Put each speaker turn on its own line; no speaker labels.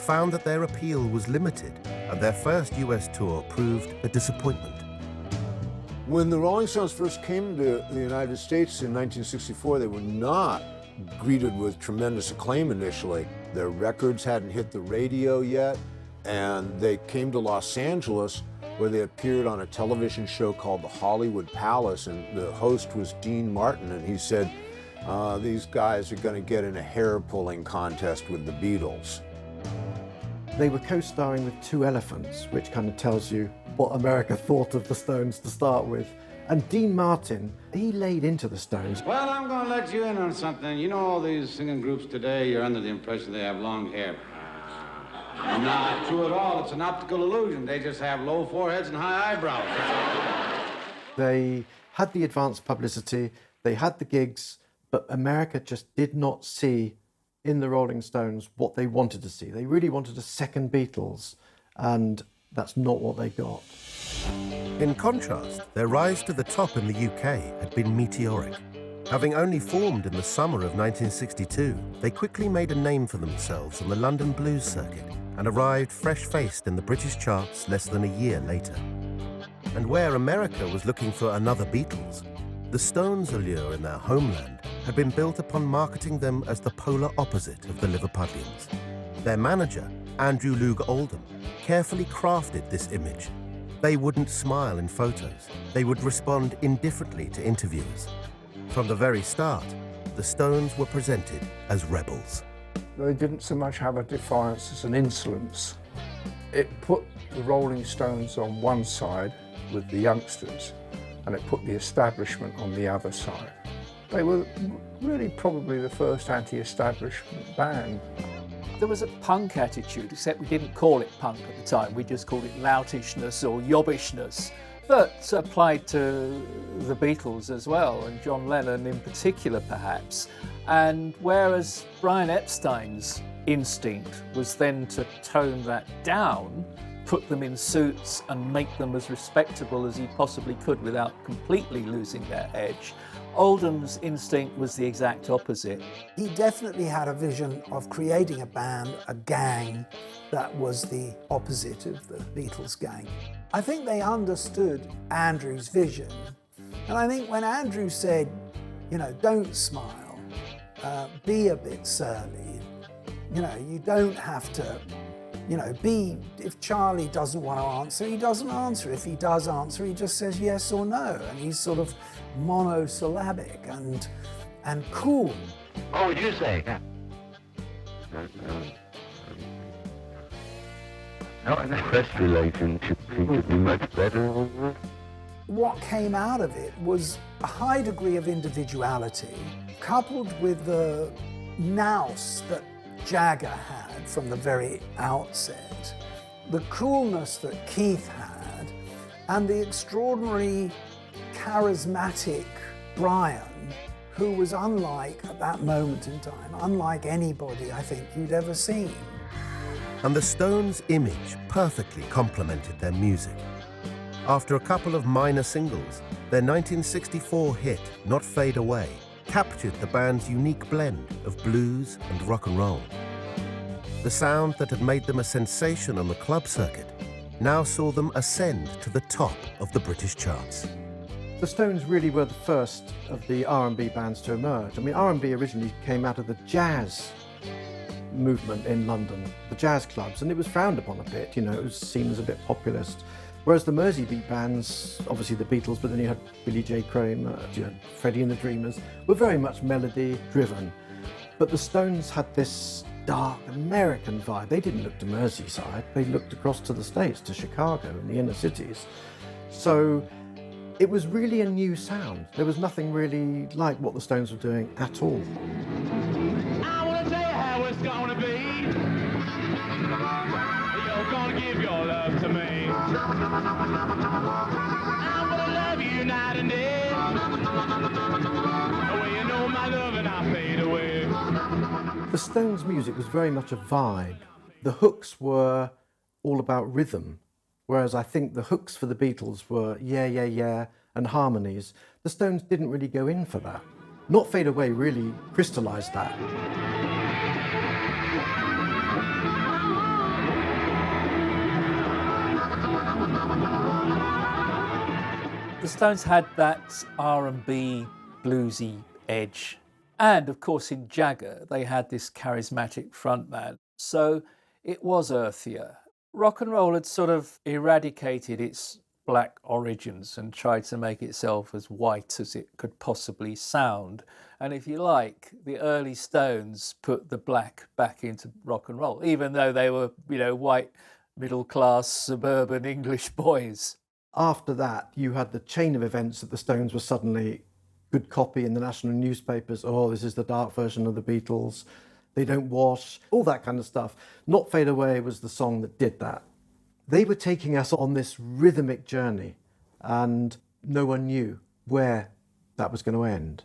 found that their appeal was limited, and their first US tour proved a disappointment.
When the Rolling Stones first came to the United States in 1964, they were not greeted with tremendous acclaim initially. Their records hadn't hit the radio yet, and they came to Los Angeles, where they appeared on a television show called The Hollywood Palace, and the host was Dean Martin, and he said, these guys are going to get in a hair-pulling contest with the Beatles.
They were co-starring with Two Elephants, which kind of tells you what America thought of the Stones to start with. And Dean Martin, he laid into the Stones.
Well, I'm going to let you in on something. You know, all these singing groups today, you're under the impression they have long hair. Not true at all. It's an optical illusion. They just have low foreheads and high eyebrows.
They had the advanced publicity, they had the gigs, but America just did not see in the Rolling Stones what they wanted to see. They really wanted a second Beatles, and that's not what they got.
In contrast, their rise to the top in the UK had been meteoric. Having only formed in the summer of 1962, they quickly made a name for themselves on the London blues circuit and arrived fresh-faced in the British charts less than a year later. And where America was looking for another Beatles, the Stones' allure in their homeland had been built upon marketing them as the polar opposite of the Liverpudlians. Their manager, Andrew Loog Oldham, carefully crafted this image. They wouldn't smile in photos. They would respond indifferently to interviewers. From the very start, the Stones were presented as rebels.
They didn't so much have a defiance as an insolence. It put the Rolling Stones on one side with the youngsters, and it put the establishment on the other side. They were really probably the first anti-establishment band.
There was a punk attitude, except we didn't call it punk at the time, we just called it loutishness or yobbishness, that applied to the Beatles as well, and John Lennon in particular perhaps. And whereas Brian Epstein's instinct was then to tone that down, put them in suits and make them as respectable as he possibly could without completely losing their edge, Oldham's instinct was the exact opposite.
He definitely had a vision of creating a band, a gang, that was the opposite of the Beatles gang. I think they understood Andrew's vision. And I think when Andrew said, you know, don't smile, be a bit surly, you know, you don't have to, you know, if Charlie doesn't want to answer, he doesn't answer. If he does answer, he just says yes or no. And he's sort of monosyllabic and cool.
What would you say? No, in a press relationship could be much better.
What came out of it was a high degree of individuality, coupled with the nous that Jagger had from the very outset, the coolness that Keith had, and the extraordinary charismatic Brian, who was unlike, at that moment in time, unlike anybody I think you'd ever seen.
And the Stones' image perfectly complemented their music. After a couple of minor singles, their 1964 hit, Not Fade Away, captured the band's unique blend of blues and rock and roll. The sound that had made them a sensation on the club circuit now saw them ascend to the top of the British charts.
The Stones really were the first of the R&B bands to emerge. I mean, R&B originally came out of the jazz movement in London, the jazz clubs, and it was frowned upon a bit, you know, it was seen as a bit populist. Whereas the Merseybeat bands, obviously the Beatles, but then you had Billy J. Kramer, you had Freddie and the Dreamers, were very much melody driven. But the Stones had this dark American vibe. They didn't look to Merseyside, they looked across to the States, to Chicago and the inner cities. So it was really a new sound. There was nothing really like what the Stones were doing at all.
I want to tell you how it's going to be. You're going to give your love to me. I'm going to love you night and day. Well, you know my love and I fade away.
The Stones' music was very much a vibe. The hooks were all about rhythm, whereas I think the hooks for the Beatles were yeah, yeah, yeah, and harmonies. The Stones didn't really go in for that. Not Fade Away really crystallised that.
The Stones had that R&B bluesy edge. And of course in Jagger, they had this charismatic frontman. So it was earthier. Rock and roll had sort of eradicated its black origins and tried to make itself as white as it could possibly sound. And if you like, the early Stones put the black back into rock and roll, even though they were, white, middle-class, suburban English boys.
After that, you had the chain of events that the Stones were suddenly good copy in the national newspapers. Oh, this is the dark version of the Beatles. They don't wash, all that kind of stuff. Not Fade Away was the song that did that. They were taking us on this rhythmic journey, and no one knew where that was going to end.